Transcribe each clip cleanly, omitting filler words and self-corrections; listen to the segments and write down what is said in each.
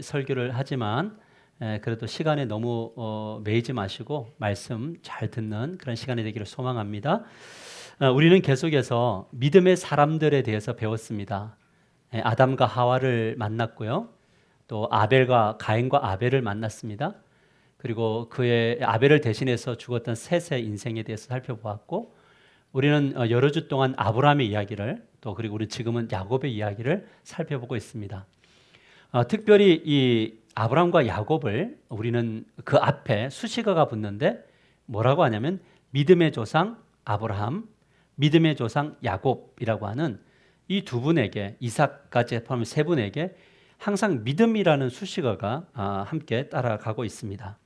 설교를 하지만 그래도 시간에 너무 매이지 마시고 말씀 잘 듣는 그런 시간이 되기를 소망합니다. 우리는 계속해서 믿음의 사람들에 대해서 배웠습니다. 아담과 하와를 만났고요. 또 아벨과 가인과 아벨을 만났습니다. 그리고 그의 아벨을 대신해서 죽었던 셋의 인생에 대해서 살펴보았고, 우리는 여러 주 동안 아브라함의 이야기를, 또 그리고 우리 지금은 야곱의 이야기를 살펴보고 있습니다. 특별히 이 아브라함과 야곱을 우리는 그 앞에 수식어가 붙는데 뭐라고 하냐면 믿음의 조상 아브라함, 믿음의 조상 야곱이라고 하는 이 두 분에게, 이삭까지 포함해 세 분에게 항상 믿음이라는 수식어가 함께 따라가고 있습니다.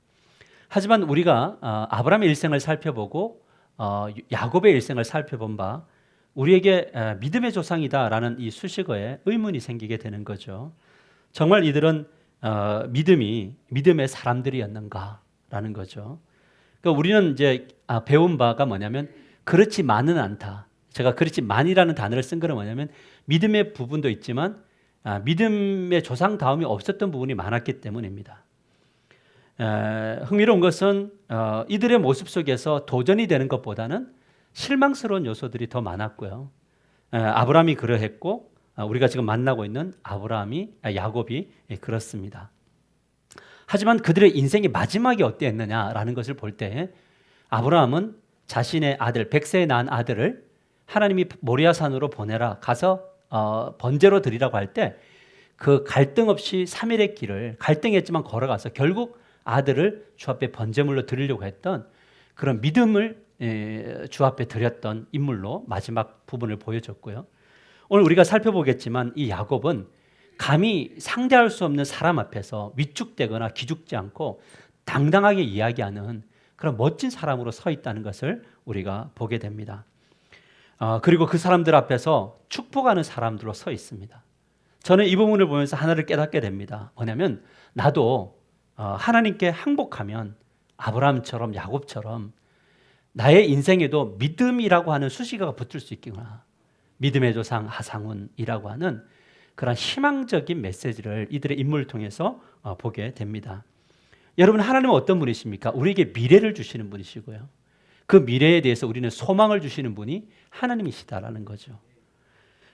하지만 우리가 아브라함의 일생을 살펴보고 야곱의 일생을 살펴본 바 우리에게 믿음의 조상이다라는 이 수식어에 의문이 생기게 되는 거죠. 정말 이들은 믿음의 사람들이었는가라는 거죠. 그러니까 우리는 이제 배운 바가 뭐냐면 그렇지만은 않다. 제가 그렇지만이라는 단어를 쓴 거는 뭐냐면 믿음의 부분도 있지만 믿음의 조상다움이 없었던 부분이 많았기 때문입니다. 흥미로운 것은 이들의 모습 속에서 도전이 되는 것보다는 실망스러운 요소들이 더 많았고요. 아브라함이 그러했고 우리가 지금 만나고 있는 야곱이 그렇습니다. 하지만 그들의 인생의 마지막이 어땠느냐라는 것을 볼 때 아브라함은 자신의 아들, 100세에 낳은 아들을 하나님이 모리아산으로 보내라, 가서 번제로 드리라고 할 때 그 갈등 없이 3일의 길을 갈등했지만 걸어가서 결국 아들을 주 앞에 번제물로 드리려고 했던 그런 믿음을 주 앞에 드렸던 인물로 마지막 부분을 보여줬고요. 오늘 우리가 살펴보겠지만 이 야곱은 감히 상대할 수 없는 사람 앞에서 위축되거나 기죽지 않고 당당하게 이야기하는 그런 멋진 사람으로 서 있다는 것을 우리가 보게 됩니다. 그리고 그 사람들 앞에서 축복하는 사람들로 서 있습니다. 저는 이 부분을 보면서 하나를 깨닫게 됩니다. 뭐냐면 나도 하나님께 항복하면 아브라함처럼 야곱처럼 나의 인생에도 믿음이라고 하는 수식어가 붙을 수 있겠구나. 믿음의 조상 하상훈이라고 하는 그런 희망적인 메시지를 이들의 인물을 통해서 보게 됩니다. 여러분, 하나님은 어떤 분이십니까? 우리에게 미래를 주시는 분이시고요. 그 미래에 대해서 우리는 소망을 주시는 분이 하나님이시다라는 거죠.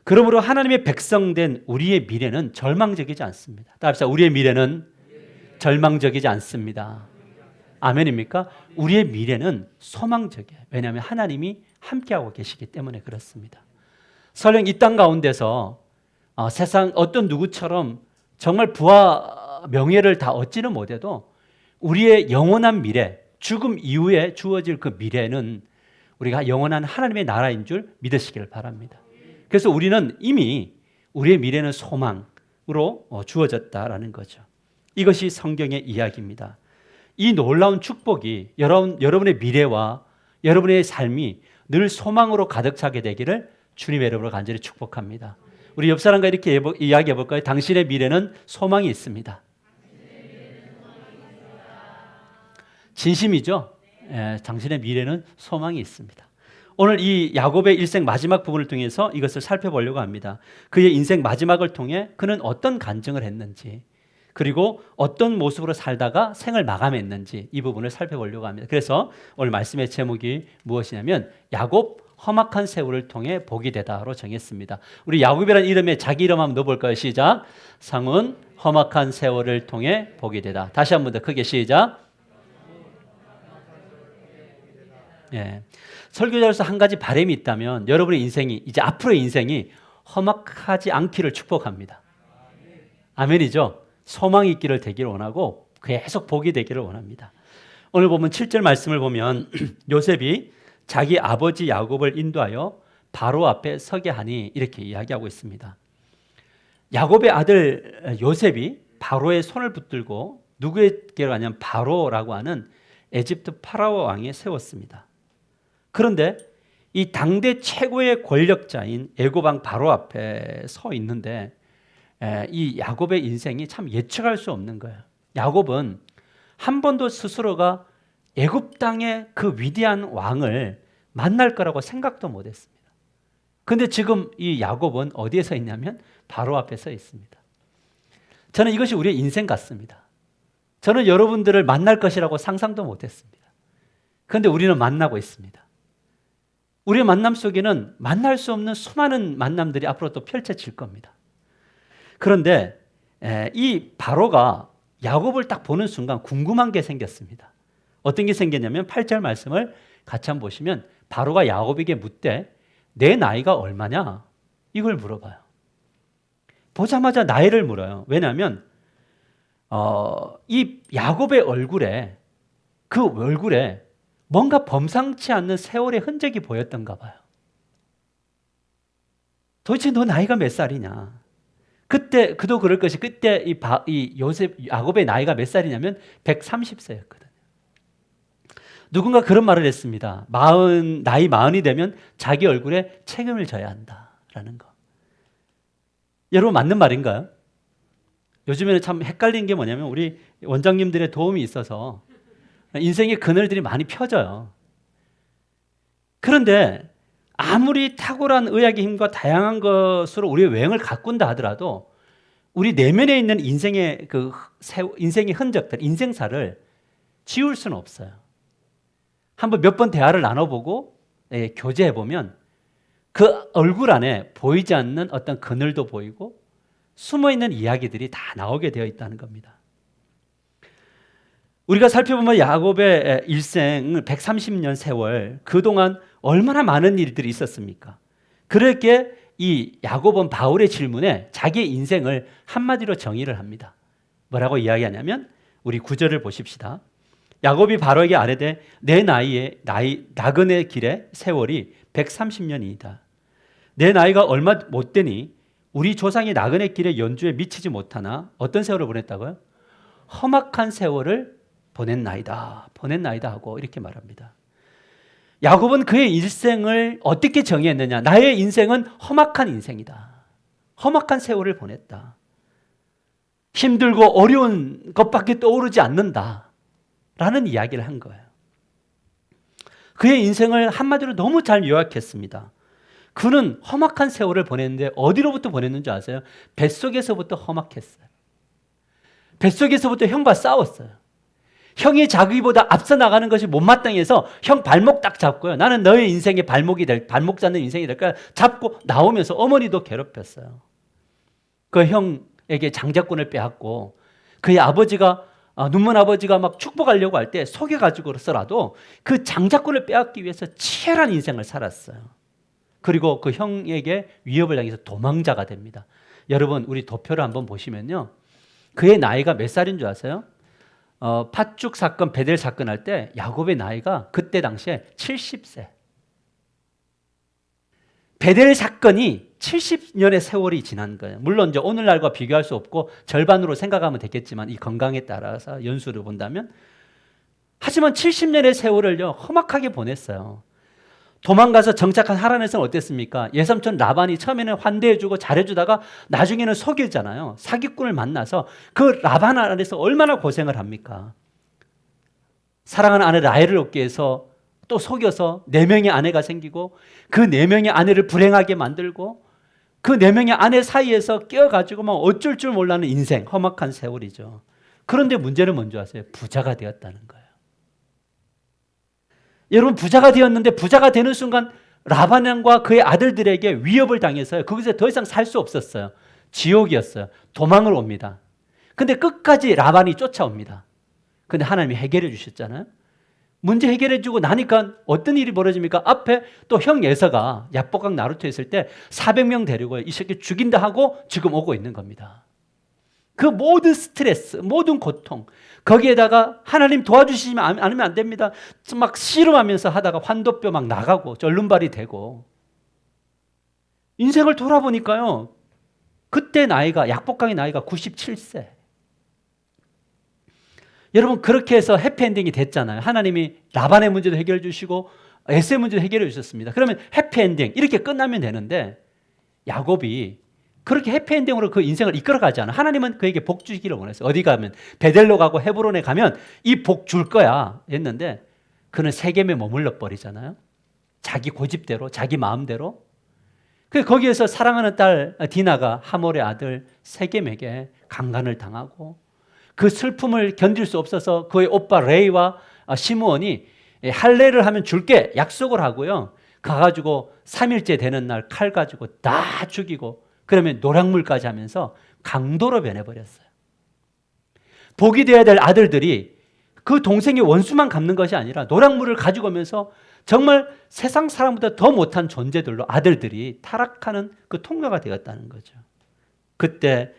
그러므로 하나님의 백성된 우리의 미래는 절망적이지 않습니다. 따라합시다. 우리의 미래는 절망적이지 않습니다. 아멘입니까? 우리의 미래는 소망적이에요. 왜냐하면 하나님이 함께하고 계시기 때문에 그렇습니다. 설령 이 땅 가운데서 세상 어떤 누구처럼 정말 부와 명예를 다 얻지는 못해도 우리의 영원한 미래, 죽음 이후에 주어질 그 미래는 우리가 영원한 하나님의 나라인 줄 믿으시기를 바랍니다. 그래서 우리는 이미 우리의 미래는 소망으로 주어졌다라는 거죠. 이것이 성경의 이야기입니다. 이 놀라운 축복이 여러분의 미래와 여러분의 삶이 늘 소망으로 가득 차게 되기를 주님의 이름으로 간절히 축복합니다. 우리 옆 사람과 이렇게 이야기해 볼까요? 당신의 미래는 소망이 있습니다. 진심이죠? 당신의 미래는 소망이 있습니다. 오늘 이 야곱의 일생 마지막 부분을 통해서 이것을 살펴보려고 합니다. 그의 인생 마지막을 통해 그는 어떤 간증을 했는지, 그리고 어떤 모습으로 살다가 생을 마감했는지 이 부분을 살펴보려고 합니다. 그래서 오늘 말씀의 제목이 무엇이냐면 야곱 험악한 세월을 통해 복이 되다로 정했습니다. 우리 야곱이라는 이름에 자기 이름 한번 넣어볼까요? 시작. 상은 험악한 세월을 통해 복이 되다. 다시 한 번 더 크게 시작. 설교자로서 한 가지 바람이 있다면 여러분의 인생이, 이제 앞으로의 인생이 험악하지 않기를 축복합니다. 아멘이죠? 소망이 있기를 되기를 원하고 계속 복이 되기를 원합니다. 오늘 보면 7절 말씀을 보면 요셉이 자기 아버지 야곱을 인도하여 바로 앞에 서게 하니 이렇게 이야기하고 있습니다. 야곱의 아들 요셉이 바로의 손을 붙들고 누구에게로 가냐면 바로라고 하는 에집트 파라오 왕에 세웠습니다. 그런데 이 당대 최고의 권력자인 애굽왕 바로 앞에 서 있는데 이 야곱의 인생이 참 예측할 수 없는 거예요. 야곱은 한 번도 스스로가 애굽 땅의 그 위대한 왕을 만날 거라고 생각도 못했습니다. 그런데 지금 이 야곱은 어디에 서 있냐면 바로 앞에 서 있습니다. 저는 이것이 우리의 인생 같습니다. 저는 여러분들을 만날 것이라고 상상도 못했습니다. 그런데 우리는 만나고 있습니다. 우리의 만남 속에는 만날 수 없는 수많은 만남들이 앞으로 또 펼쳐질 겁니다. 그런데 이 바로가 야곱을 딱 보는 순간 궁금한 게 생겼습니다. 어떤 게 생겼냐면 8절 말씀을 같이 한번 보시면 바로가 야곱에게 묻되 내 나이가 얼마냐? 이걸 물어봐요. 보자마자 나이를 물어요. 왜냐하면 이 야곱의 얼굴에 그 얼굴에 뭔가 범상치 않는 세월의 흔적이 보였던가 봐요. 도대체 너 나이가 몇 살이냐? 그때 그도 그럴 것이 그때 이 야곱의 나이가 몇 살이냐면 130세였거든요. 누군가 그런 말을 했습니다. 나이 40이 되면 자기 얼굴에 책임을 져야 한다라는 거. 여러분 맞는 말인가요? 요즘에는 참 헷갈리는 게 뭐냐면 우리 원장님들의 도움이 있어서 인생의 그늘들이 많이 펴져요. 그런데 아무리 탁월한 의학의 힘과 다양한 것으로 우리의 외형을 가꾼다 하더라도 우리 내면에 있는 인생의 인생의 흔적들, 인생사를 지울 수는 없어요. 한번 몇 번 대화를 나눠보고 교제해보면 그 얼굴 안에 보이지 않는 어떤 그늘도 보이고 숨어있는 이야기들이 다 나오게 되어 있다는 겁니다. 우리가 살펴보면 야곱의 일생 130년 세월 그동안 얼마나 많은 일들이 있었습니까? 그렇게 이 야곱은 바울의 질문에 자기의 인생을 한마디로 정의를 합니다. 뭐라고 이야기하냐면 우리 9절을 보십시다. 야곱이 바로에게 아뢰되 내 나그네 길의 세월이 130년이다. 내 나이가 얼마 못 되니 우리 조상이 나그네 길의 연주에 미치지 못하나 어떤 세월을 보냈다고요? 험악한 세월을 보냈나이다 하고 이렇게 말합니다. 야곱은 그의 일생을 어떻게 정의했느냐? 나의 인생은 험악한 인생이다. 험악한 세월을 보냈다. 힘들고 어려운 것밖에 떠오르지 않는다. 라는 이야기를 한 거예요. 그의 인생을 한마디로 너무 잘 요약했습니다. 그는 험악한 세월을 보냈는데 어디로부터 보냈는지 아세요? 뱃속에서부터 험악했어요. 뱃속에서부터 형과 싸웠어요. 형이 자기보다 앞서 나가는 것이 못마땅해서 형 발목 딱 잡고요. 나는 너의 인생의 발목 잡는 인생이 될까 잡고 나오면서 어머니도 괴롭혔어요. 그 형에게 장자권을 빼앗고 그의 아버지가 눈먼 아버지가 막 축복하려고 할 때 속여가지고서라도 그 장자권을 빼앗기 위해서 치열한 인생을 살았어요. 그리고 그 형에게 위협을 당해서 도망자가 됩니다. 여러분 우리 도표를 한번 보시면요. 그의 나이가 몇 살인 줄 아세요? 팥죽 사건, 베델 사건 할 때 야곱의 나이가 그때 당시에 70세. 베델 사건이 70년의 세월이 지난 거예요. 물론 이제 오늘날과 비교할 수 없고 절반으로 생각하면 되겠지만 이 건강에 따라서 연수를 본다면 하지만 70년의 세월을요 험악하게 보냈어요. 도망가서 정착한 하란에서는 어땠습니까? 예삼촌 라반이 처음에는 환대해주고 잘해주다가 나중에는 속이잖아요. 사기꾼을 만나서 그 라반 안에서 얼마나 고생을 합니까? 사랑하는 아내 라헬을 얻기 위해서 또 속여서 4명의 아내가 생기고 그 4명의 아내를 불행하게 만들고 그 4명의 아내 사이에서 끼어가지고 막 어쩔 줄 몰라는 인생, 험악한 세월이죠. 그런데 문제는 뭔지 아세요? 부자가 되었다는 거예요. 여러분 부자가 되었는데 부자가 되는 순간 라반과 그의 아들들에게 위협을 당해서요. 거기서 더 이상 살 수 없었어요. 지옥이었어요. 도망을 옵니다. 근데 끝까지 라반이 쫓아옵니다. 근데 하나님이 해결해 주셨잖아요. 문제 해결해 주고 나니까 어떤 일이 벌어집니까? 앞에 또 형 예서가 야복강 나루토 했을 때 400명 데리고 이 새끼 죽인다 하고 지금 오고 있는 겁니다. 그 모든 스트레스, 모든 고통 거기에다가 하나님 도와주시면 않으면 안 됩니다. 막 씨름하면서 하다가 환도뼈 막 나가고 절름발이 되고 인생을 돌아보니까요. 그때 나이가 약복강의 나이가 97세. 여러분 그렇게 해서 해피엔딩이 됐잖아요. 하나님이 라반의 문제도 해결해 주시고 에서의 문제도 해결해 주셨습니다. 그러면 해피엔딩 이렇게 끝나면 되는데 야곱이 그렇게 해피엔딩으로 그 인생을 이끌어가지 않아. 하나님은 그에게 복 주기를 원했어요. 어디 가면 베델로 가고 헤브론에 가면 이 복 줄 거야 했는데 그는 세겜에 머물러 버리잖아요. 자기 고집대로 자기 마음대로. 거기에서 사랑하는 딸 디나가 하몰의 아들 세겜에게 강간을 당하고 그 슬픔을 견딜 수 없어서 그의 오빠 레이와 시므온이 할례를 하면 줄게 약속을 하고요. 가가지고 3일째 되는 날 칼 가지고 다 죽이고 그러면 노략물까지 하면서 강도로 변해버렸어요. 복이 되어야 될 아들들이 그 동생의 원수만 갚는 것이 아니라 노략물을 가지고 오면서 정말 세상 사람보다 더 못한 존재들로 아들들이 타락하는 그 통로가 되었다는 거죠. 그때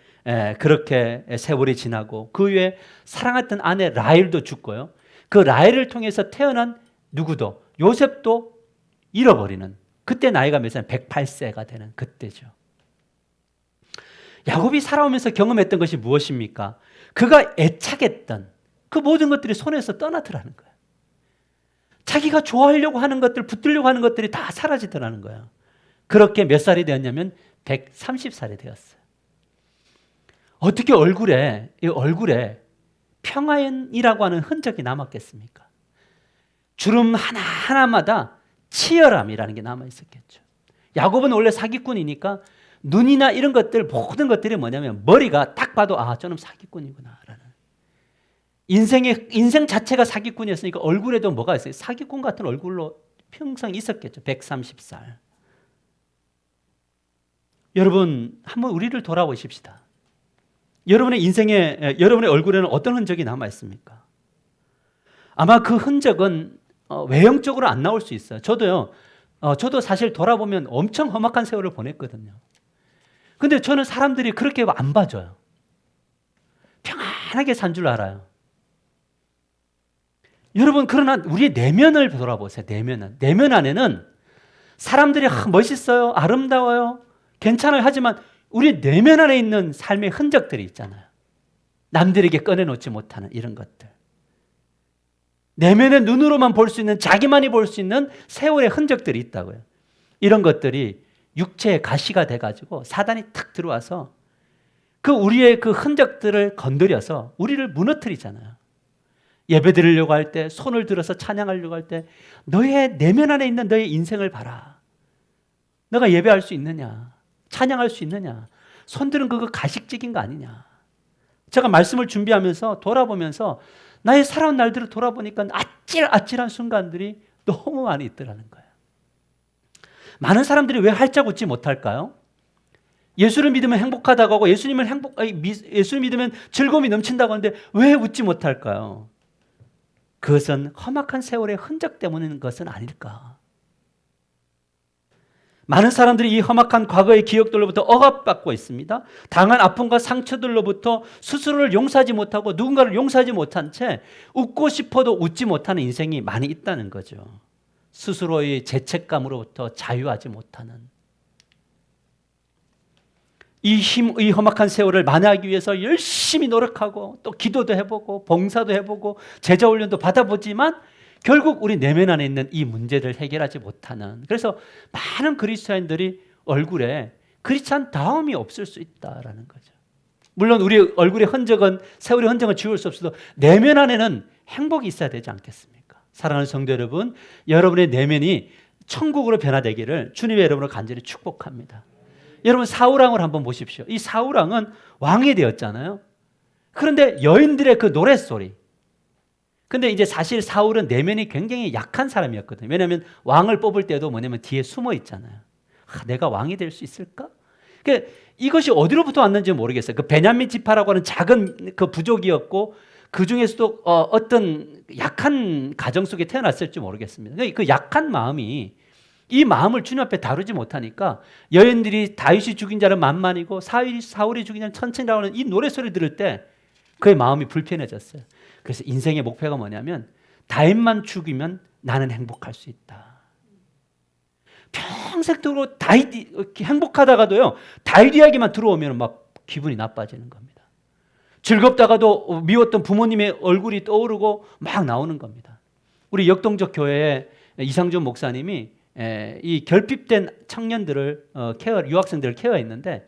그렇게 세월이 지나고 그 위에 사랑했던 아내 라헬도 죽고요. 그 라헬을 통해서 태어난 누구도 요셉도 잃어버리는 그때 나이가 몇 살? 108세가 되는 그때죠. 야곱이 살아오면서 경험했던 것이 무엇입니까? 그가 애착했던 그 모든 것들이 손에서 떠나더라는 거예요. 자기가 좋아하려고 하는 것들, 붙들려고 하는 것들이 다 사라지더라는 거예요. 그렇게 몇 살이 되었냐면 130살이 되었어요. 어떻게 얼굴에 평화이라고 하는 흔적이 남았겠습니까? 주름 하나하나마다 치열함이라는 게 남아있었겠죠. 야곱은 원래 사기꾼이니까 눈이나 이런 것들 모든 것들이 뭐냐면 머리가 딱 봐도 저놈 사기꾼이구나 라는 인생 자체가 사기꾼이었으니까 얼굴에도 뭐가 있어요? 사기꾼 같은 얼굴로 평생 있었겠죠. 130살. 여러분 한번 우리를 돌아보십시다. 여러분의 인생에 여러분의 얼굴에는 어떤 흔적이 남아 있습니까? 아마 그 흔적은 외형적으로 안 나올 수 있어요. 저도 사실 돌아보면 엄청 험악한 세월을 보냈거든요. 근데 저는 사람들이 그렇게 안 봐줘요. 평안하게 산 줄 알아요. 여러분 그러나 우리의 내면을 돌아보세요. 내면 안에는 사람들이 멋있어요, 아름다워요, 괜찮아요 하지만 우리 내면 안에 있는 삶의 흔적들이 있잖아요. 남들에게 꺼내놓지 못하는 이런 것들. 내면의 눈으로만 볼 수 있는, 자기만이 볼 수 있는 세월의 흔적들이 있다고요. 이런 것들이 육체의 가시가 돼가지고 사단이 탁 들어와서 우리의 그 흔적들을 건드려서 우리를 무너뜨리잖아요. 예배 드리려고 할 때, 손을 들어서 찬양하려고 할 때 너의 내면 안에 있는 너의 인생을 봐라. 너가 예배할 수 있느냐? 찬양할 수 있느냐? 손들은 그거 가식적인 거 아니냐? 제가 말씀을 준비하면서 돌아보면서 나의 살아온 날들을 돌아보니까 아찔아찔한 순간들이 너무 많이 있더라는 거예요. 많은 사람들이 왜 활짝 웃지 못할까요? 예수를 믿으면 행복하다고 하고 예수를 믿으면 즐거움이 넘친다고 하는데 왜 웃지 못할까요? 그것은 험악한 세월의 흔적 때문인 것은 아닐까? 많은 사람들이 이 험악한 과거의 기억들로부터 억압받고 있습니다. 당한 아픔과 상처들로부터 스스로를 용서하지 못하고 누군가를 용서하지 못한 채 웃고 싶어도 웃지 못하는 인생이 많이 있다는 거죠. 스스로의 죄책감으로부터 자유하지 못하는 이 험악한 세월을 만회하기 위해서 열심히 노력하고 또 기도도 해보고 봉사도 해보고 제자훈련도 받아보지만 결국 우리 내면 안에 있는 이 문제를 해결하지 못하는, 그래서 많은 그리스도인들이 얼굴에 그리스도다움이 없을 수 있다라는 거죠. 물론 우리 얼굴의 흔적은, 세월의 흔적은 지울 수 없어도 내면 안에는 행복이 있어야 되지 않겠습니까? 사랑하는 성도 여러분, 여러분의 내면이 천국으로 변화되기를 주님의 여러분을 간절히 축복합니다. 여러분 사울왕을 한번 보십시오. 이 사울왕은 왕이 되었잖아요. 그런데 여인들의 그 노랫소리, 근데 이제 사실 사울은 내면이 굉장히 약한 사람이었거든요. 왜냐하면 왕을 뽑을 때도 뭐냐면 뒤에 숨어 있잖아요. 내가 왕이 될 수 있을까? 그러니까 이것이 어디로부터 왔는지 모르겠어요. 그 베냐민 지파라고 하는 작은 그 부족이었고 그 중에서도 어떤 약한 가정 속에 태어났을지 모르겠습니다. 그 약한 마음이, 이 마음을 주님 앞에 다루지 못하니까 여인들이 다윗이 죽인 자는 만만이고 사울이 죽인 자는 천천히라고 하는 이 노래소리 들을 때 그의 마음이 불편해졌어요. 그래서 인생의 목표가 뭐냐면 다윗만 죽이면 나는 행복할 수 있다. 평생도록 다윗이 행복하다가도요, 다윗 이야기만 들어오면 막 기분이 나빠지는 겁니다. 즐겁다가도 미웠던 부모님의 얼굴이 떠오르고 막 나오는 겁니다. 우리 역동적 교회에 이상준 목사님이 이 결핍된 청년들을 유학생들을 케어했는데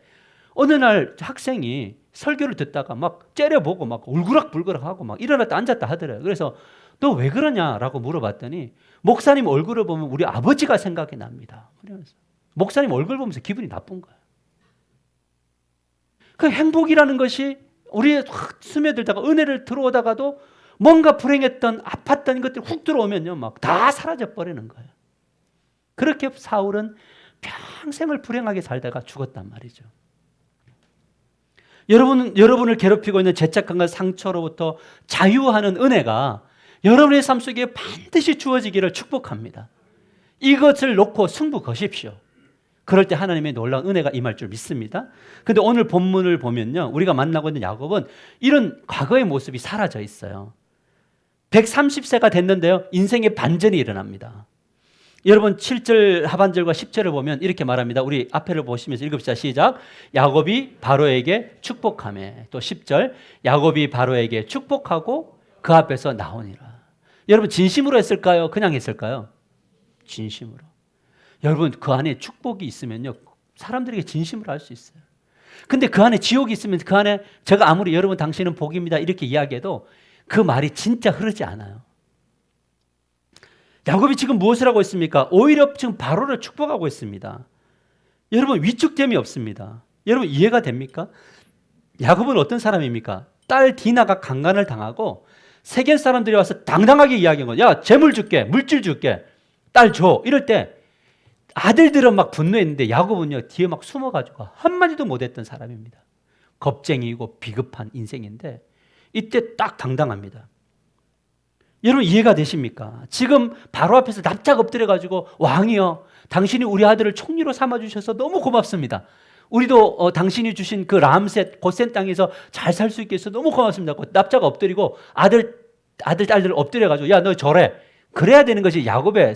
어느 날 학생이 설교를 듣다가 막 째려보고 막 울그락불그락하고 막 일어났다 앉았다 하더래요. 그래서 너 왜 그러냐라고 물어봤더니 목사님 얼굴을 보면 우리 아버지가 생각이 납니다. 그러면서 목사님 얼굴 보면서 기분이 나쁜 거예요. 그 행복이라는 것이 우리의 확 스며들다가 은혜를 들어오다가도 뭔가 불행했던 아팠던 것들이 훅 들어오면요, 막 다 사라져 버리는 거예요. 그렇게 사울은 평생을 불행하게 살다가 죽었단 말이죠. 여러분을 괴롭히고 있는 죄책감과 상처로부터 자유하는 은혜가 여러분의 삶 속에 반드시 주어지기를 축복합니다. 이것을 놓고 승부 거십시오. 그럴 때 하나님의 놀라운 은혜가 임할 줄 믿습니다. 그런데 오늘 본문을 보면요, 우리가 만나고 있는 야곱은 이런 과거의 모습이 사라져 있어요. 130세가 됐는데요, 인생의 반전이 일어납니다. 여러분 7절 하반절과 10절을 보면 이렇게 말합니다. 우리 앞에를 보시면서 읽읍시다. 시작. 야곱이 바로에게 축복하며, 또 10절 야곱이 바로에게 축복하고 그 앞에서 나오니라. 여러분 진심으로 했을까요? 그냥 했을까요? 진심으로. 여러분 그 안에 축복이 있으면요, 사람들에게 진심으로 할 수 있어요. 근데 그 안에 지옥이 있으면 그 안에 제가 아무리 여러분 당신은 복입니다 이렇게 이야기해도 그 말이 진짜 흐르지 않아요. 야곱이 지금 무엇을 하고 있습니까? 오히려 지금 바로를 축복하고 있습니다. 여러분 위축됨이 없습니다. 여러분 이해가 됩니까? 야곱은 어떤 사람입니까? 딸 디나가 강간을 당하고 세겜 사람들이 와서 당당하게 이야기한 거예요. 야, 재물 줄게, 물질 줄게, 딸 줘. 이럴 때 아들들은 막 분노했는데 야곱은요 뒤에 막 숨어가지고 한마디도 못했던 사람입니다. 겁쟁이고 비겁한 인생인데 이때 딱 당당합니다. 여러분 이해가 되십니까? 지금 바로 앞에서 납작 엎드려가지고 왕이여, 당신이 우리 아들을 총리로 삼아주셔서 너무 고맙습니다. 우리도 당신이 주신 그 람셋 고센 땅에서 잘 살 수 있게 해서 너무 고맙습니다. 납작 엎드리고 딸들 엎드려가지고 야, 너 저래. 그래야 되는 것이 야곱의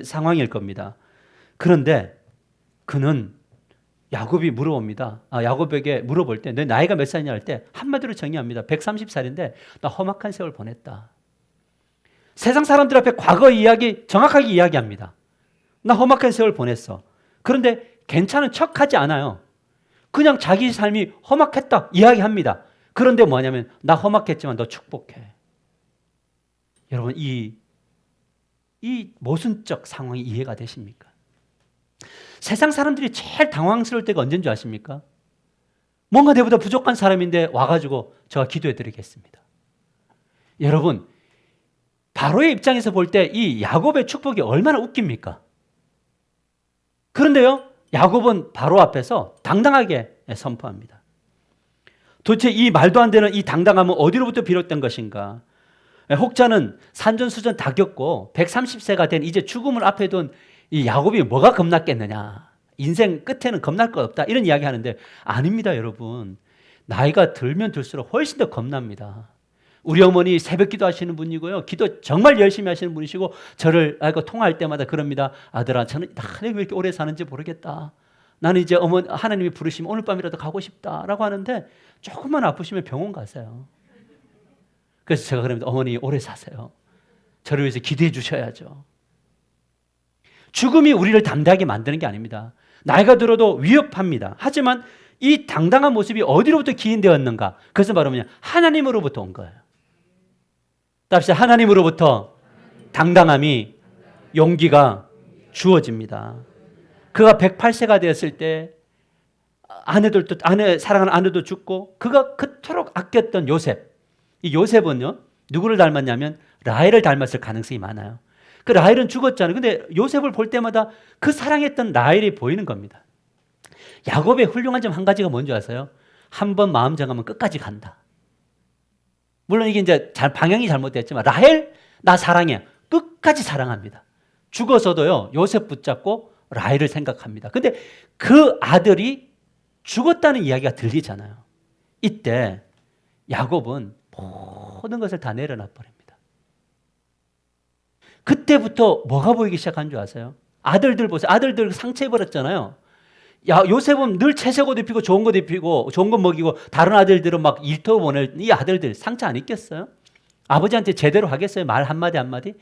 상황일 겁니다. 그런데 그는 야곱이 물어봅니다. 야곱에게 물어볼 때 너 나이가 몇 살이냐 할 때 한마디로 정의합니다. 130살인데 나 험악한 세월 보냈다. 세상 사람들 앞에 과거 이야기 정확하게 이야기합니다. 나 험악한 세월 보냈어. 그런데 괜찮은 척하지 않아요. 그냥 자기 삶이 험악했다 이야기합니다. 그런데 뭐냐면 나 험악했지만 너 축복해. 여러분 이 모순적 상황이 이해가 되십니까? 세상 사람들이 제일 당황스러울 때가 언제인 줄 아십니까? 뭔가 내보다 부족한 사람인데 와가지고 제가 기도해 드리겠습니다. 여러분 바로의 입장에서 볼 때 이 야곱의 축복이 얼마나 웃깁니까? 그런데요, 야곱은 바로 앞에서 당당하게 선포합니다. 도대체 이 말도 안 되는 이 당당함은 어디로부터 비롯된 것인가? 혹자는 산전수전 다 겪고 130세가 된 이제 죽음을 앞에 둔 이 야곱이 뭐가 겁났겠느냐? 인생 끝에는 겁날 것 없다. 이런 이야기 하는데 아닙니다, 여러분. 나이가 들면 들수록 훨씬 더 겁납니다. 우리 어머니 새벽 기도 하시는 분이고요. 기도 정말 열심히 하시는 분이시고 저를 통화할 때마다 그럽니다. 아들아, 저는 왜 이렇게 오래 사는지 모르겠다. 나는 이제 하나님이 부르시면 오늘 밤이라도 가고 싶다라고 하는데 조금만 아프시면 병원 가세요. 그래서 제가 그럽니다. 어머니 오래 사세요. 저를 위해서 기도해 주셔야죠. 죽음이 우리를 담대하게 만드는 게 아닙니다. 나이가 들어도 위협합니다. 하지만 이 당당한 모습이 어디로부터 기인되었는가? 그것은 바로 뭐냐? 하나님으로부터 온 거예요. 답시다. 하나님으로부터 당당함이, 용기가 주어집니다. 그가 108세가 되었을 때 사랑하는 아내도 죽고 그가 그토록 아꼈던 요셉. 이 요셉은요, 누구를 닮았냐면 라헬을 닮았을 가능성이 많아요. 그 라헬은 죽었잖아요. 근데 요셉을 볼 때마다 그 사랑했던 라헬이 보이는 겁니다. 야곱의 훌륭한 점 한 가지가 뭔지 아세요? 한 번 마음 정하면 끝까지 간다. 물론 이게 이제 방향이 잘못됐지만 라헬 나 사랑해. 끝까지 사랑합니다. 죽어서도요, 요셉 붙잡고 라헬을 생각합니다. 근데 그 아들이 죽었다는 이야기가 들리잖아요. 이때 야곱은 모든 것을 다 내려놔 버립니다. 그때부터 뭐가 보이기 시작한 줄 아세요? 아들들 보세요. 아들들 상처해버렸잖아요. 요셉은 늘 채색 옷 입히고 좋은 것 입히고 좋은 것 먹이고 다른 아들들은 막 일터 보낼 이 아들들 상처 안 입겠어요? 아버지한테 제대로 하겠어요? 말 한마디 한마디?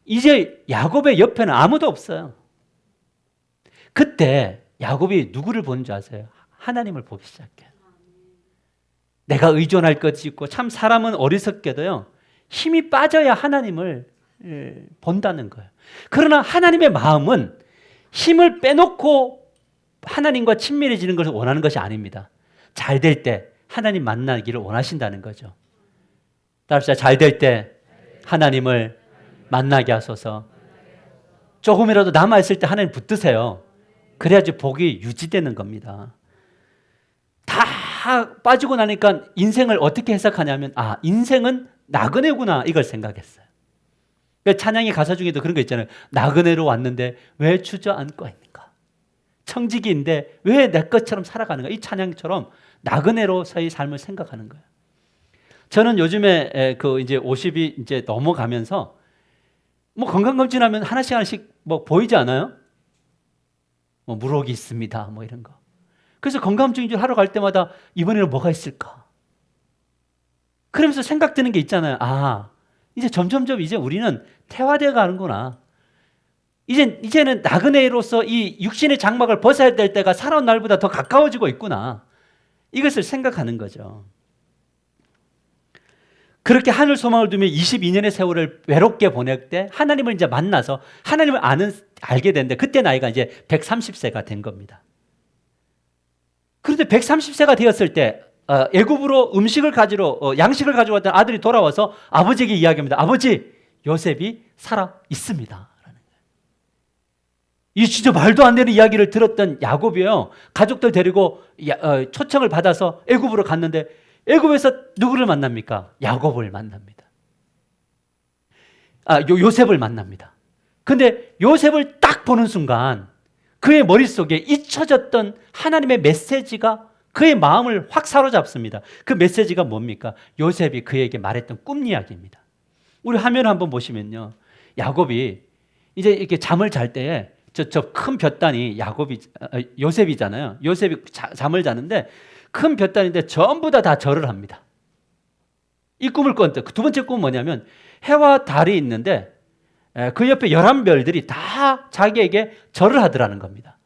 이제 야곱의 옆에는 아무도 없어요. 그때 야곱이 누구를 보는 줄 아세요? 하나님을 보기 시작해요. 내가 의존할 것이 있고 참 사람은 어리석게도요, 힘이 빠져야 하나님을 본다는 거예요. 그러나 하나님의 마음은 힘을 빼놓고 하나님과 친밀해지는 것을 원하는 것이 아닙니다. 잘 될 때 하나님 만나기를 원하신다는 거죠. 따라서 잘 될 때 하나님을 만나게 하소서. 조금이라도 남아있을 때 하나님 붙드세요. 그래야지 복이 유지되는 겁니다. 다 빠지고 나니까 인생을 어떻게 해석하냐면 인생은 나그네구나 이걸 생각했어요. 찬양의 가사 중에도 그런 거 있잖아요. 나그네로 왔는데 왜 주저앉고 있는가? 청지기인데 왜 내 것처럼 살아가는가? 이 찬양처럼 나그네로서의 삶을 생각하는 거예요. 저는 요즘에 이제 50이 이제 넘어가면서 뭐 건강검진하면 하나씩 뭐 보이지 않아요? 뭐 물혹이 있습니다. 뭐 이런 거. 그래서 건강검진 하러 갈 때마다 이번에는 뭐가 있을까? 그러면서 생각 드는 게 있잖아요. 이제 점점점 이제 우리는 퇴화되어 가는구나. 이제는 나그네로서 이 육신의 장막을 벗어야 될 때가 살아온 날보다 더 가까워지고 있구나. 이것을 생각하는 거죠. 그렇게 하늘 소망을 두며 22년의 세월을 외롭게 보낼 때 하나님을 이제 만나서 하나님을 알게 됐는데 그때 나이가 이제 130세가 된 겁니다. 그런데 130세가 되었을 때 애굽으로 음식을 가지러 양식을 가지고 왔던 아들이 돌아와서 아버지에게 이야기합니다. 아버지, 요셉이 살아 있습니다. 이 진짜 말도 안 되는 이야기를 들었던 야곱이요. 가족들 데리고 초청을 받아서 애굽으로 갔는데 애굽에서 누구를 만납니까? 야곱을 만납니다. 요셉을 만납니다. 근데 요셉을 딱 보는 순간 그의 머릿속에 잊혀졌던 하나님의 메시지가 그의 마음을 확 사로잡습니다. 그 메시지가 뭡니까? 요셉이 그에게 말했던 꿈 이야기입니다. 우리 화면 한번 보시면요. 야곱이 이제 이렇게 잠을 잘 때에 저 큰 볕단이 요셉이잖아요. 요셉이 잠을 자는데 큰 볕단인데 전부 다 절을 합니다. 이 꿈을 꿨는데 두 번째 꿈은 뭐냐면 해와 달이 있는데 그 옆에 11별들이 다 자기에게 절을 하더라는 겁니다.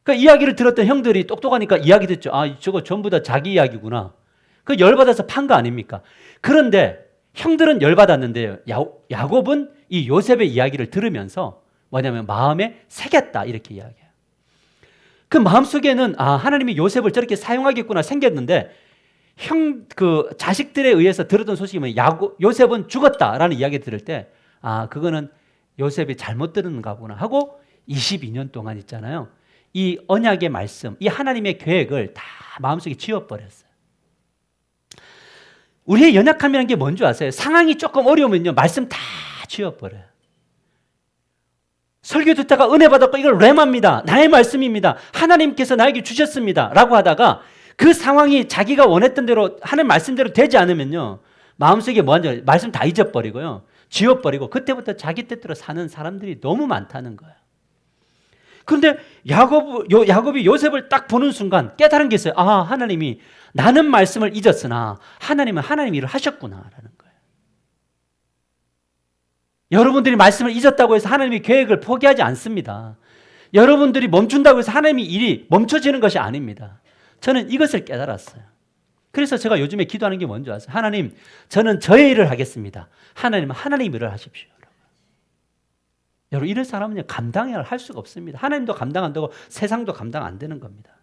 그러니까 이야기를 들었던 형들이 똑똑하니까 이야기 듣죠. 저거 전부 다 자기 이야기구나. 그 열받아서 판 거 아닙니까? 그런데 형들은 열받았는데요. 야곱은 이 요셉의 이야기를 들으면서 뭐냐면 마음에 새겼다 이렇게 이야기해요. 그 마음속에는 하나님이 요셉을 저렇게 사용하겠구나 생겼는데 그 자식들에 의해서 들었던 소식이 뭐냐면 요셉은 죽었다라는 이야기 들을 때 그거는 요셉이 잘못 들었는가 보나 하고 22년 동안 있잖아요. 이 언약의 말씀, 이 하나님의 계획을 다 마음속에 지워버렸어요. 우리의 연약함이라는 게 뭔지 아세요? 상황이 조금 어려우면요 말씀 다 지워버려요. 설교 듣다가 은혜 받았고 이걸 렘합니다. 나의 말씀입니다. 하나님께서 나에게 주셨습니다. 라고 하다가 그 상황이 자기가 원했던 대로 하는 말씀대로 되지 않으면요 마음속에 뭐하는지 말씀 다 잊어버리고요. 지워버리고 그때부터 자기 뜻대로 사는 사람들이 너무 많다는 거예요. 그런데 야곱이 요셉을 딱 보는 순간 깨달은 게 있어요. 하나님이 나는 말씀을 잊었으나 하나님은 하나님 일을 하셨구나라는 거예요. 여러분들이 말씀을 잊었다고 해서 하나님이 계획을 포기하지 않습니다. 여러분들이 멈춘다고 해서 하나님이 일이 멈춰지는 것이 아닙니다. 저는 이것을 깨달았어요. 그래서 제가 요즘에 기도하는 게 뭔지 아세요? 하나님, 저는 저의 일을 하겠습니다. 하나님은 하나님 일을 하십시오. 여러분 이런 사람은 감당을 할 수가 없습니다. 하나님도 감당 안 되고 세상도 감당 안 되는 겁니다.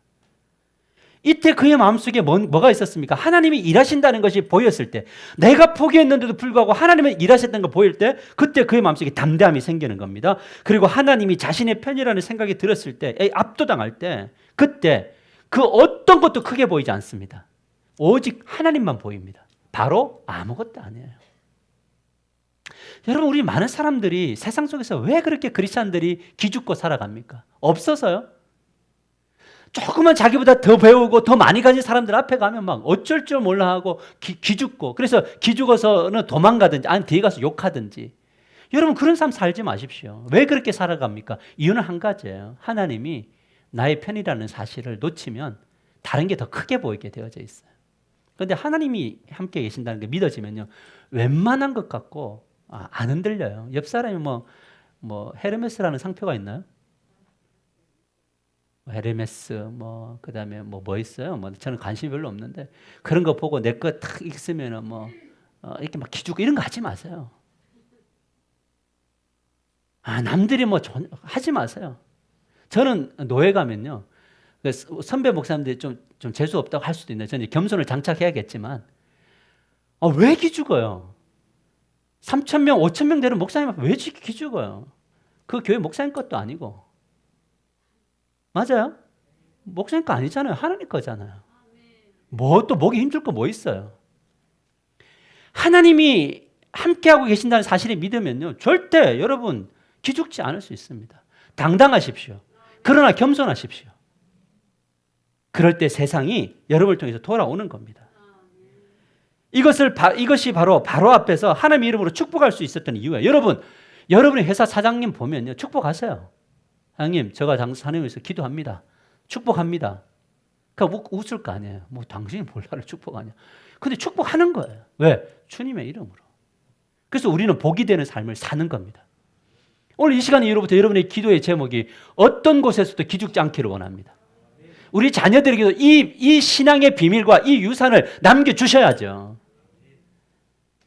이때 그의 마음속에 뭐가 있었습니까? 하나님이 일하신다는 것이 보였을 때 내가 포기했는데도 불구하고 하나님은 일하셨다는 걸 보일 때 그때 그의 마음속에 담대함이 생기는 겁니다. 그리고 하나님이 자신의 편이라는 생각이 들었을 때 압도당할 때 그때 그 어떤 것도 크게 보이지 않습니다. 오직 하나님만 보입니다. 바로 아무것도 아니에요. 여러분 우리 많은 사람들이 세상 속에서 왜 그렇게 크리스찬들이 기죽고 살아갑니까? 없어서요? 조금만 자기보다 더 배우고 더 많이 가진 사람들 앞에 가면 막 어쩔 줄 몰라 하고 기죽고 그래서 기죽어서는 도망가든지 아니면 뒤에 가서 욕하든지 여러분 그런 삶 살지 마십시오. 왜 그렇게 살아갑니까? 이유는 한 가지예요. 하나님이 나의 편이라는 사실을 놓치면 다른 게 더 크게 보이게 되어져 있어요. 그런데 하나님이 함께 계신다는 게 믿어지면요 웬만한 것 같고 안 흔들려요. 옆 사람이 뭐 헤르메스라는 상표가 있나요? 헤르메스 그다음에 뭐 있어요? 저는 관심이 별로 없는데 그런 거 보고 내 거 탁 있으면은 이렇게 막 기죽고 이런 거 하지 마세요. 남들이 하지 마세요. 저는 노예 가면요. 선배 목사님들이 좀 재수 없다고 할 수도 있는데 저는 겸손을 장착해야겠지만 왜 기죽어요? 3,000명, 5,000명 되는 목사님 앞에 왜 기죽어요? 그 교회 목사님 것도 아니고. 맞아요? 목사님 거 아니잖아요. 하나님 거잖아요. 뭐 또 목이 힘들 거 뭐 있어요? 하나님이 함께하고 계신다는 사실을 믿으면요. 절대 여러분 기죽지 않을 수 있습니다. 당당하십시오. 그러나 겸손하십시오. 그럴 때 세상이 여러분을 통해서 돌아오는 겁니다. 이것이 바로 앞에서 하나님 이름으로 축복할 수 있었던 이유예요. 여러분의 회사 사장님 보면요. 축복하세요. 사장님, 제가 하나님에서 기도합니다. 축복합니다. 그러니까 웃을 거 아니에요. 뭐 당신이 뭘 나를 축복하냐. 근데 축복하는 거예요. 왜? 주님의 이름으로. 그래서 우리는 복이 되는 삶을 사는 겁니다. 오늘 이 시간 이후로부터 여러분의 기도의 제목이 어떤 곳에서도 기죽지 않기를 원합니다. 우리 자녀들에게도 이 신앙의 비밀과 이 유산을 남겨주셔야죠.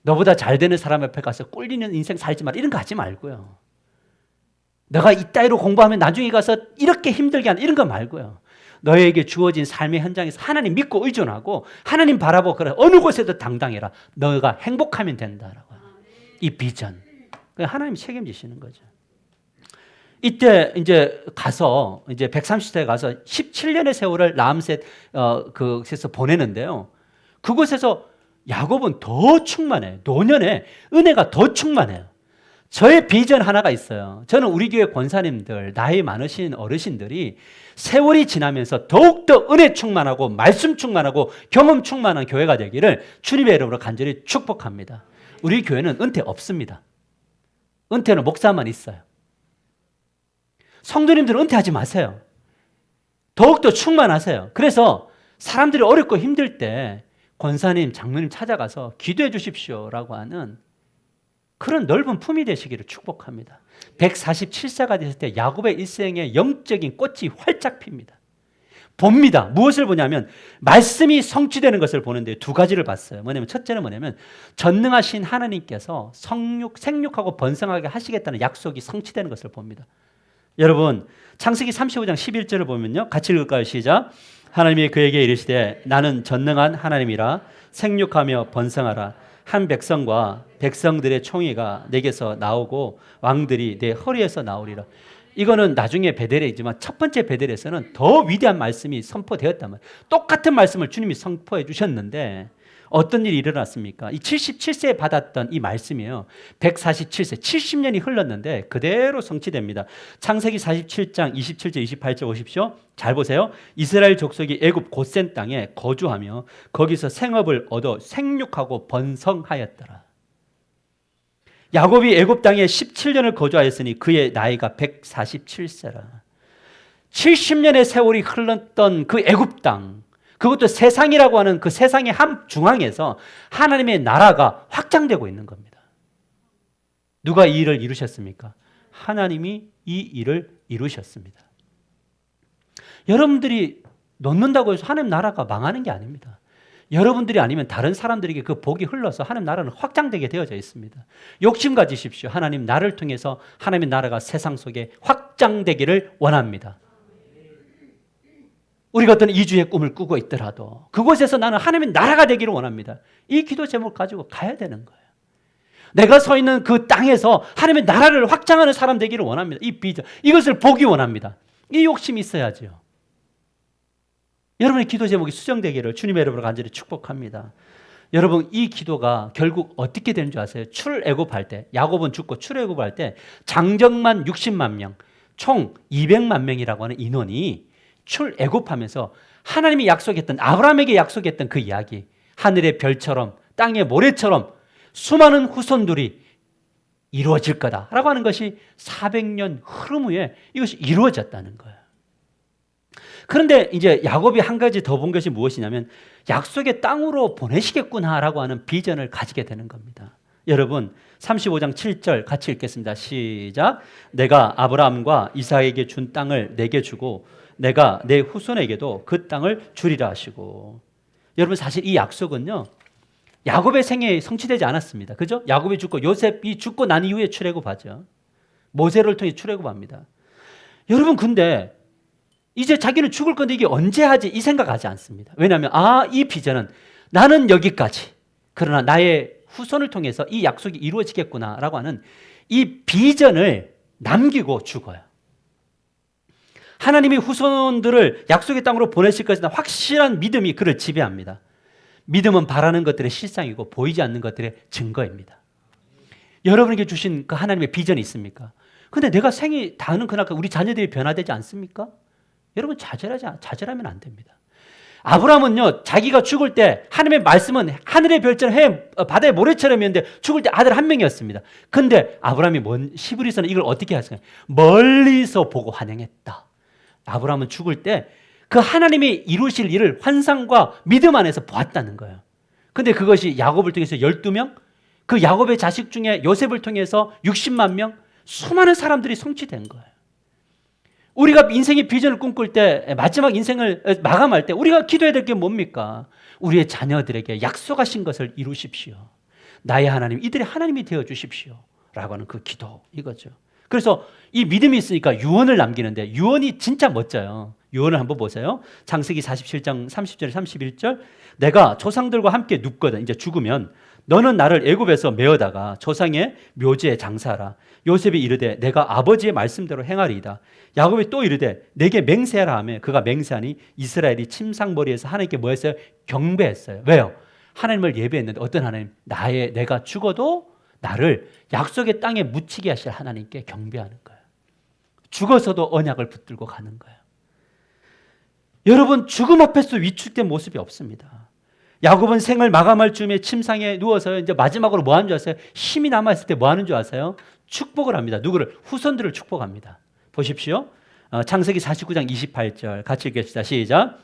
너보다 잘 되는 사람 옆에 가서 꼴리는 인생 살지 말 이런 거 하지 말고요. 너가 이따위로 공부하면 나중에 가서 이렇게 힘들게 하는 이런 거 말고요. 너에게 주어진 삶의 현장에서 하나님 믿고 의존하고 하나님 바라보고 그래 어느 곳에도 당당해라. 너가 행복하면 된다라고. 이 비전. 하나님이 책임지시는 거죠. 이때 이제 130세에 가서 17년의 세월을 라암셋 그곳에서 보내는데요. 그곳에서 야곱은 더 충만해요. 노년에 은혜가 더 충만해요. 저의 비전 하나가 있어요. 저는 우리 교회 권사님들, 나이 많으신 어르신들이 세월이 지나면서 더욱더 은혜 충만하고 말씀 충만하고 경험 충만한 교회가 되기를 주님의 이름으로 간절히 축복합니다. 우리 교회는 은퇴 없습니다. 은퇴는 목사만 있어요. 성도님들은 은퇴하지 마세요. 더욱더 충만하세요. 그래서 사람들이 어렵고 힘들 때 권사님, 장로님 찾아가서 기도해 주십시오라고 하는 그런 넓은 품이 되시기를 축복합니다. 147세가 됐을 때 야곱의 일생의 영적인 꽃이 활짝 핍니다. 봅니다. 무엇을 보냐면 말씀이 성취되는 것을 보는데 두 가지를 봤어요. 첫째는 전능하신 하나님께서 생육하고 번성하게 하시겠다는 약속이 성취되는 것을 봅니다. 여러분 창세기 35장 11절을 보면요. 같이 읽을까요? 시작. 하나님이 그에게 이르시되 나는 전능한 하나님이라 생육하며 번성하라. 한 백성과 백성들의 총회가 내게서 나오고 왕들이 내 허리에서 나오리라. 이거는 나중에 베델이지만 첫 번째 베델에서는 더 위대한 말씀이 선포되었단 말이에요. 똑같은 말씀을 주님이 선포해 주셨는데 어떤 일이 일어났습니까? 이 77세에 받았던 이 말씀이에요. 147세, 70년이 흘렀는데 그대로 성취됩니다. 창세기 47장 27절, 28절 보십시오. 잘 보세요. 이스라엘 족속이 애굽 고센 땅에 거주하며 거기서 생업을 얻어 생육하고 번성하였더라. 야곱이 애굽 땅에 17년을 거주하였으니 그의 나이가 147세라. 70년의 세월이 흘렀던 그 애굽 땅, 그것도 세상이라고 하는 그 세상의 한 중앙에서 하나님의 나라가 확장되고 있는 겁니다. 누가 이 일을 이루셨습니까? 하나님이 이 일을 이루셨습니다. 여러분들이 놓는다고 해서 하나님 나라가 망하는 게 아닙니다. 여러분들이 아니면 다른 사람들에게 그 복이 흘러서 하나님 나라는 확장되게 되어져 있습니다. 욕심 가지십시오. 하나님 나를 통해서 하나님의 나라가 세상 속에 확장되기를 원합니다. 우리가 어떤 이주의 꿈을 꾸고 있더라도 그곳에서 나는 하나님의 나라가 되기를 원합니다. 이 기도 제목을 가지고 가야 되는 거예요. 내가 서 있는 그 땅에서 하나님의 나라를 확장하는 사람 되기를 원합니다. 이 비전, 이것을 보기 원합니다. 이 욕심이 있어야죠. 여러분의 기도 제목이 수정되기를 주님의 이름으로 간절히 축복합니다. 여러분 이 기도가 결국 어떻게 되는 줄 아세요? 출애굽할 때, 야곱은 죽고 출애굽할 때 장정만 60만 명, 총 200만 명이라고 하는 인원이 출애굽하면서 하나님이 약속했던, 아브라함에게 약속했던 그 이야기, 하늘의 별처럼 땅의 모래처럼 수많은 후손들이 이루어질 거다라고 하는 것이 400년 흐름 후에 이것이 이루어졌다는 거예요. 그런데 이제 야곱이 한 가지 더 본 것이 무엇이냐면 약속의 땅으로 보내시겠구나라고 하는 비전을 가지게 되는 겁니다. 여러분 35장 7절 같이 읽겠습니다. 시작. 내가 아브라함과 이삭에게 준 땅을 내게 주고 내가 내 후손에게도 그 땅을 주리라 하시고. 여러분 사실 이 약속은요 야곱의 생애에 성취되지 않았습니다. 그죠? 야곱이 죽고 요셉이 죽고 난 이후에 출애굽하죠. 모세를 통해 출애굽합니다. 여러분 근데 이제 자기는 죽을 건데 이게 언제 하지? 이 생각하지 않습니다. 왜냐하면 이 비전은 나는 여기까지, 그러나 나의 후손을 통해서 이 약속이 이루어지겠구나라고 하는 이 비전을 남기고 죽어요. 하나님이 후손들을 약속의 땅으로 보내실 것이나 확실한 믿음이 그를 지배합니다. 믿음은 바라는 것들의 실상이고 보이지 않는 것들의 증거입니다. 여러분에게 주신 그 하나님의 비전이 있습니까? 근데 내가 생이 닿는 그날까지 우리 자녀들이 변화되지 않습니까? 여러분 좌절하면 안 됩니다. 아브라함은요, 자기가 죽을 때 하나님의 말씀은 하늘의 별처럼 바다의 모래처럼이었는데 죽을 때 아들 한 명이었습니다. 근데 아브라함이 히브리서는 이걸 어떻게 하셨어요? 멀리서 보고 환영했다. 아브라함은 죽을 때 그 하나님이 이루실 일을 환상과 믿음 안에서 보았다는 거예요. 근데 그것이 야곱을 통해서 12명, 그 야곱의 자식 중에 요셉을 통해서 60만 명, 수많은 사람들이 성취된 거예요. 우리가 인생의 비전을 꿈꿀 때, 마지막 인생을 마감할 때 우리가 기도해야 될 게 뭡니까? 우리의 자녀들에게 약속하신 것을 이루십시오. 나의 하나님, 이들의 하나님이 되어 주십시오. 라고 하는 그 기도, 이거죠. 그래서 이 믿음이 있으니까 유언을 남기는데, 유언이 진짜 멋져요. 유언을 한번 보세요. 창세기 47장 30절 31절. 내가 조상들과 함께 눕거든, 이제 죽으면 너는 나를 애굽에서 메어다가 조상의 묘지에 장사하라. 요셉이 이르되 내가 아버지의 말씀대로 행하리이다. 야곱이 또 이르되 내게 맹세하라 하며 그가 맹세하니 이스라엘이 침상머리에서 하나님께 뭐 했어요? 경배했어요. 왜요? 하나님을 예배했는데 어떤 하나님? 내가 죽어도 나를 약속의 땅에 묻히게 하실 하나님께 경배하는 거예요. 죽어서도 언약을 붙들고 가는 거예요. 여러분, 죽음 앞에서 위축된 모습이 없습니다. 야곱은 생을 마감할 즈음에 침상에 누워서 이제 마지막으로 뭐 하는 줄 아세요? 힘이 남아있을 때 뭐 하는 줄 아세요? 축복을 합니다. 누구를? 후손들을 축복합니다. 보십시오. 창세기 49장 28절 같이 읽겠습니다. 시작.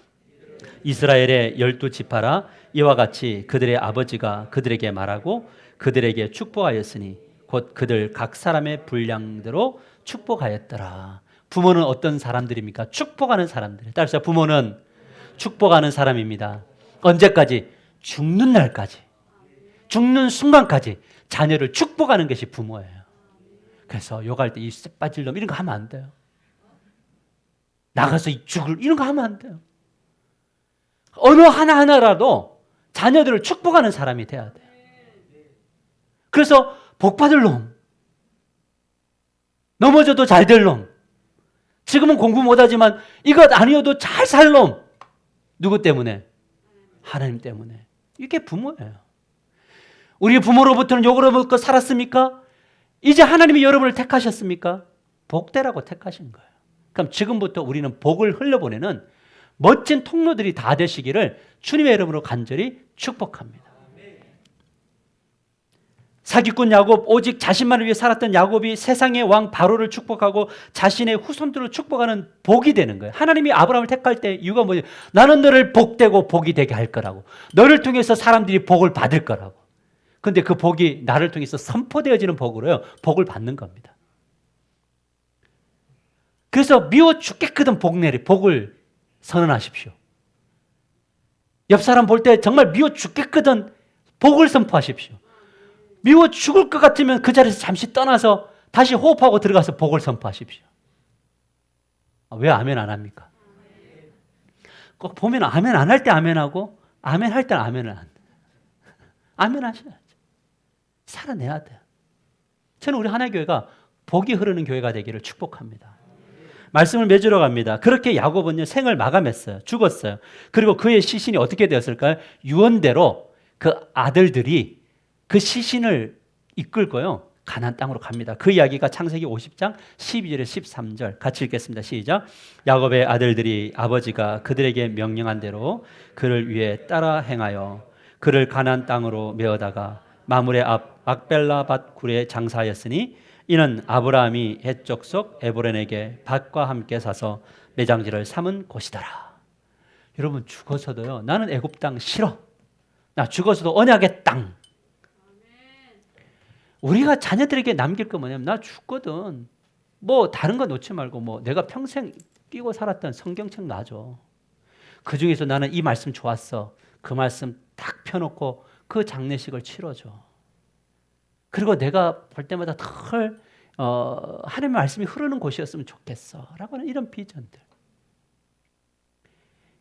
이스라엘의 12지파라 이와 같이 그들의 아버지가 그들에게 말하고 그들에게 축복하였으니 곧 그들 각 사람의 분량대로 축복하였더라. 부모는 어떤 사람들입니까? 축복하는 사람들. 따라서 부모는 축복하는 사람입니다. 언제까지? 죽는 날까지, 죽는 순간까지 자녀를 축복하는 것이 부모예요. 그래서 욕할 때 이 쎄빠질 놈 이런 거 하면 안 돼요. 나가서 죽을 이런 거 하면 안 돼요. 어느 하나하나라도 자녀들을 축복하는 사람이 돼야 돼요. 그래서 복받을 놈, 넘어져도 잘 될 놈, 지금은 공부 못하지만 이것 아니어도 잘 살 놈, 누구 때문에? 하나님 때문에. 이게 부모예요. 우리 부모로부터는 욕을 먹고 살았습니까? 이제 하나님이 여러분을 택하셨습니까? 복되라고 택하신 거예요. 그럼 지금부터 우리는 복을 흘려보내는 멋진 통로들이 다 되시기를 주님의 이름으로 간절히 축복합니다. 사기꾼 야곱, 오직 자신만을 위해 살았던 야곱이 세상의 왕 바로를 축복하고 자신의 후손들을 축복하는 복이 되는 거예요. 하나님이 아브라함을 택할 때 이유가 뭐예요? 나는 너를 복되고 복이 되게 할 거라고. 너를 통해서 사람들이 복을 받을 거라고. 근데 그 복이 나를 통해서 선포되어지는 복으로요, 복을 받는 겁니다. 그래서 미워 죽겠거든 복을 선언하십시오. 옆 사람 볼 때 정말 미워 죽겠거든 복을 선포하십시오. 미워 죽을 것 같으면 그 자리에서 잠시 떠나서 다시 호흡하고 들어가서 복을 선포하십시오. 왜 아멘 안 합니까? 꼭 보면 아멘 안 할 때 아멘하고 아멘 할 때는 아멘을 안 해요. 아멘 하셔야죠. 살아내야 돼요. 저는 우리 하나교회가 복이 흐르는 교회가 되기를 축복합니다. 말씀을 맺으러 갑니다. 그렇게 야곱은요, 생을 마감했어요. 죽었어요. 그리고 그의 시신이 어떻게 되었을까요? 유언대로 그 아들들이 그 시신을 이끌고요, 가나안 땅으로 갑니다. 그 이야기가 창세기 50장 12절에 13절 같이 읽겠습니다. 시작. 야곱의 아들들이 아버지가 그들에게 명령한 대로 그를 위해 따라 행하여 그를 가나안 땅으로 메어다가 마므레 앞 막벨라 밭 굴에 장사하였으니 이는 아브라함이 해쪽 속 에브론에게 밭과 함께 사서 매장지를 삼은 곳이더라. 여러분, 죽어서도요, 나는 애굽 땅 싫어. 나 죽어서도 언약의 땅. 우리가 자녀들에게 남길 거 뭐냐면, 나 죽거든. 뭐 다른 거 놓지 말고 뭐 내가 평생 끼고 살았던 성경책 놔줘. 그 중에서 나는 이 말씀 좋았어. 그 말씀 딱 펴놓고 그 장례식을 치러줘. 그리고 내가 볼 때마다 덜 하나님의 말씀이 흐르는 곳이었으면 좋겠어 라고 하는 이런 비전들.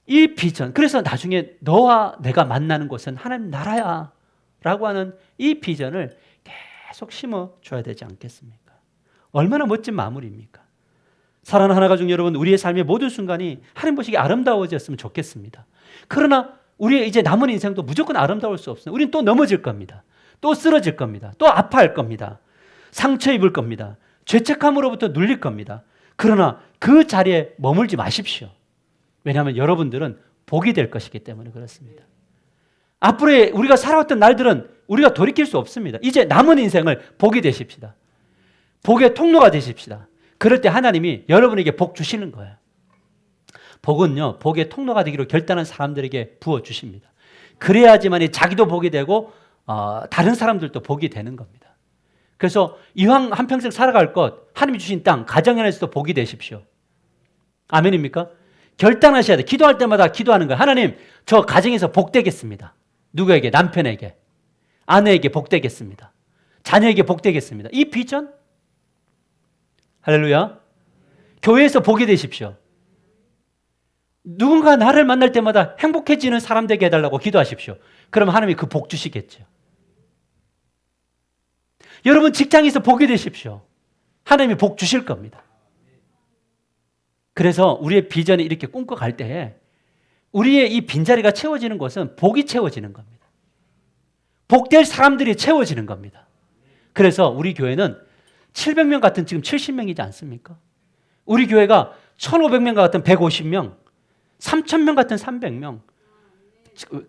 이 비전, 그래서 나중에 너와 내가 만나는 곳은 하나님 나라야 라고 하는 이 비전을 계속 심어줘야 되지 않겠습니까? 얼마나 멋진 마무리입니까? 사랑하는 가족 여러분, 우리의 삶의 모든 순간이 하나님 보시기에 아름다워졌으면 좋겠습니다. 그러나 우리의 이제 남은 인생도 무조건 아름다울 수 없어요. 우리는 또 넘어질 겁니다. 또 쓰러질 겁니다. 또 아파할 겁니다. 상처 입을 겁니다. 죄책감으로부터 눌릴 겁니다. 그러나 그 자리에 머물지 마십시오. 왜냐하면 여러분들은 복이 될 것이기 때문에 그렇습니다. 앞으로의 우리가 살아왔던 날들은 우리가 돌이킬 수 없습니다. 이제 남은 인생을 복이 되십시다. 복의 통로가 되십시다. 그럴 때 하나님이 여러분에게 복 주시는 거예요. 복은요, 복의 통로가 되기로 결단한 사람들에게 부어주십니다. 그래야지만 자기도 복이 되고 다른 사람들도 복이 되는 겁니다. 그래서 이왕 한평생 살아갈 것, 하나님이 주신 땅, 가정 안에서도 복이 되십시오. 아멘입니까? 결단하셔야 돼. 기도할 때마다 기도하는 거예요. 하나님, 저 가정에서 복 되겠습니다. 누구에게? 남편에게, 아내에게 복 되겠습니다. 자녀에게 복 되겠습니다. 이 비전? 할렐루야. 교회에서 복이 되십시오. 누군가 나를 만날 때마다 행복해지는 사람 되게 해달라고 기도하십시오. 그럼 하나님이 그 복 주시겠죠. 여러분 직장에서 복이 되십시오. 하나님이 복 주실 겁니다. 그래서 우리의 비전이 이렇게 꿈꿔갈 때에 우리의 이 빈자리가 채워지는 것은 복이 채워지는 겁니다. 복될 사람들이 채워지는 겁니다. 그래서 우리 교회는 700명 같은 지금 70명이지 않습니까? 우리 교회가 1,500명 같은 150명, 3,000명 같은 300명.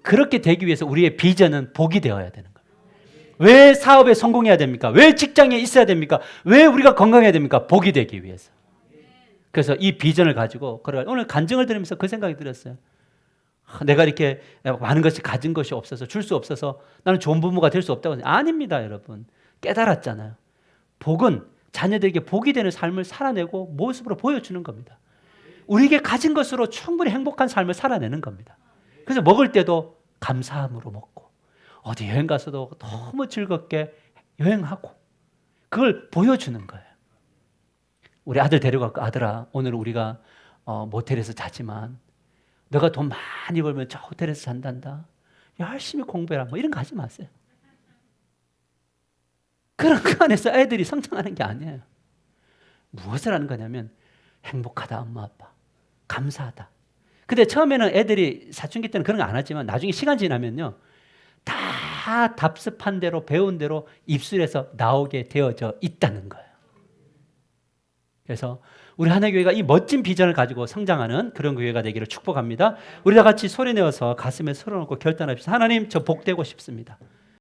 그렇게 되기 위해서 우리의 비전은 복이 되어야 되는 거예요. 왜 사업에 성공해야 됩니까? 왜 직장에 있어야 됩니까? 왜 우리가 건강해야 됩니까? 복이 되기 위해서. 그래서 이 비전을 가지고 오늘 간증을 들으면서 그 생각이 들었어요. 내가 이렇게 많은 것이 가진 것이 없어서 줄 수 없어서 나는 좋은 부모가 될 수 없다고. 아닙니다, 여러분. 깨달았잖아요. 복은 자녀들에게 복이 되는 삶을 살아내고 모습으로 보여주는 겁니다. 우리에게 가진 것으로 충분히 행복한 삶을 살아내는 겁니다. 그래서 먹을 때도 감사함으로 먹고 어디 여행 가서도 너무 즐겁게 여행하고 그걸 보여주는 거예요. 우리 아들 데려가고 아들아, 오늘 우리가 모텔에서 자지만 너가 돈 많이 벌면 저 호텔에서 잔단다. 열심히 공부해라. 뭐 이런 거 하지 마세요. 그런 거 안에서 애들이 성장하는 게 아니에요. 무엇을 하는 거냐면 행복하다 엄마 아빠. 감사하다. 근데 처음에는 애들이 사춘기 때는 그런 거 안 하지만 나중에 시간 지나면요. 다 답습한 대로 배운 대로 입술에서 나오게 되어져 있다는 거예요. 그래서 우리 하나교회가 이 멋진 비전을 가지고 성장하는 그런 교회가 되기를 축복합니다. 우리 다 같이 소리 내어서 가슴에 손을 얹고 결단합시다. 하나님, 저 복되고 싶습니다.